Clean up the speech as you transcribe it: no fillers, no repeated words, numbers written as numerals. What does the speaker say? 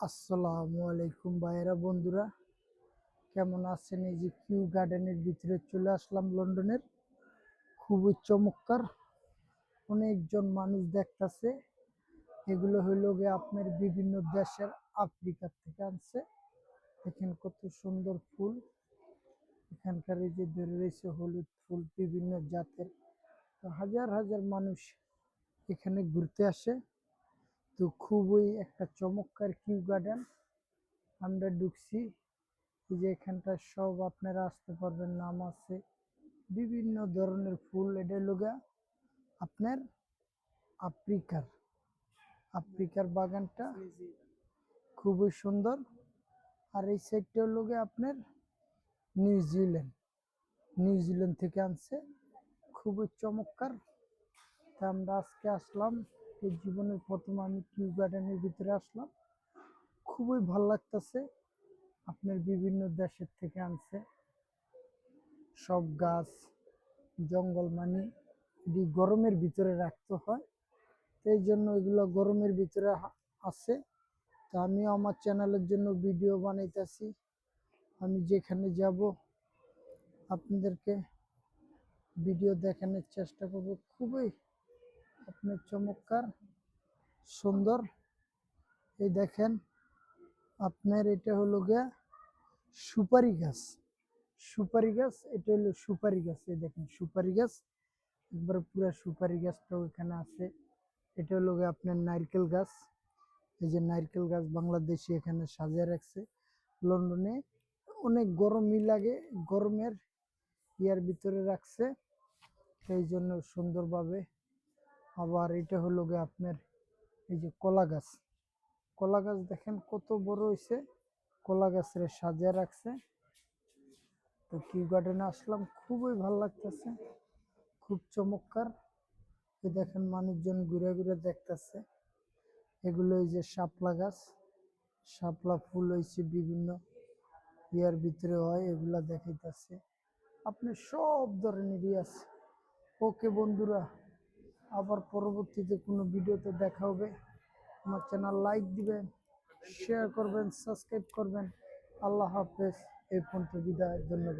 আসসালামু আলাইকুম ভাইয়েরা বন্ধুরা, কেমন আছেন? এই যে কিউ গার্ডেনের ভিতরে চলে আসলাম লন্ডনের। খুবই চমৎকার, অনেকজন মানুষ দেখতেছে। এগুলো হইল গিয়ে আপনার বিভিন্ন দেশের, আফ্রিকা থেকে আনছে। দেখেন কত সুন্দর ফুল। এখানকার এই যে ধরে রয়েছে হলুদ ফুল বিভিন্ন জাতের। তো হাজার হাজার মানুষ এখানে ঘুরতে আসে। তো খুবই একটা চমৎকার কিউ গার্ডেন। আমরা ঢুকছি, এই যে এখানটা সব আপনারা আসতে পারবেন, নাম আছে বিভিন্ন ধরনের ফুল। এটা লোগা আপনার আফ্রিকার আফ্রিকার বাগানটা খুবই সুন্দর। আর এই সাইডটা লোগে আপনার নিউজিল্যান্ড থেকে আনছে, খুবই চমৎকার। তা আমরা আজকে আসলাম, এই জীবনের প্রথম আমি কিউ গার্ডেনের ভিতরে আসলাম। খুবই ভালো লাগতেছে। আপনার বিভিন্ন দেশের থেকে আনছে সব গাছ, জঙ্গল, মানে এটি গরমের ভিতরে রাখতে হয়, এই জন্য এগুলো গরমের ভিতরে আছে। তা আমিও আমার চ্যানেলের জন্য ভিডিও বানাইতেছি। আমি যেখানে যাব আপনাদেরকে ভিডিও দেখানোর চেষ্টা করব। খুবই আপনার চমৎকার সুন্দর। এই দেখেন আপনার এটা হলো গিয়া সুপারি গাছ। এটা হলো সুপারি গাছ। এই দেখেন সুপারি গাছ, একবার পুরো সুপারি গাছটাও এখানে আছে। এটা হলো আপনার নারকেল গাছ। এই যে নারকেল গাছ বাংলাদেশে এখানে সাজিয়ে রাখছে। লন্ডনে অনেক গরমই লাগে, গরমের ইয়ার ভিতরে রাখছে, এই জন্য সুন্দরভাবে। আবার এটা হলো আপনার এই যে কলা গাছ। কলা গাছ দেখেন কত বড় হয়েছে, কলা গাছের সাজিয়ে রাখছে। তো কিউ গার্ডেনে আসলাম, খুবই ভালো লাগতেছে, খুব চমৎকার। এই দেখেন মানুষজন ঘুরে ঘুরে দেখতেছে। এগুলো এই যে শাপলা গাছ, শাপলা ফুল হয়েছে বিভিন্ন ইয়ার ভিতরে হয়, এগুলা দেখাইতেছে। আপনি সব ধরনেরই আছে। ওকে বন্ধুরা, আবার পরবর্তীতে কোনো ভিডিওতে দেখা হবে। আমার চ্যানেল লাইক দিবেন, শেয়ার করবেন, সাবস্ক্রাইব করবেন। আল্লাহ হাফেজ। এই পর্যন্ত বিদায়, ধন্যবাদ।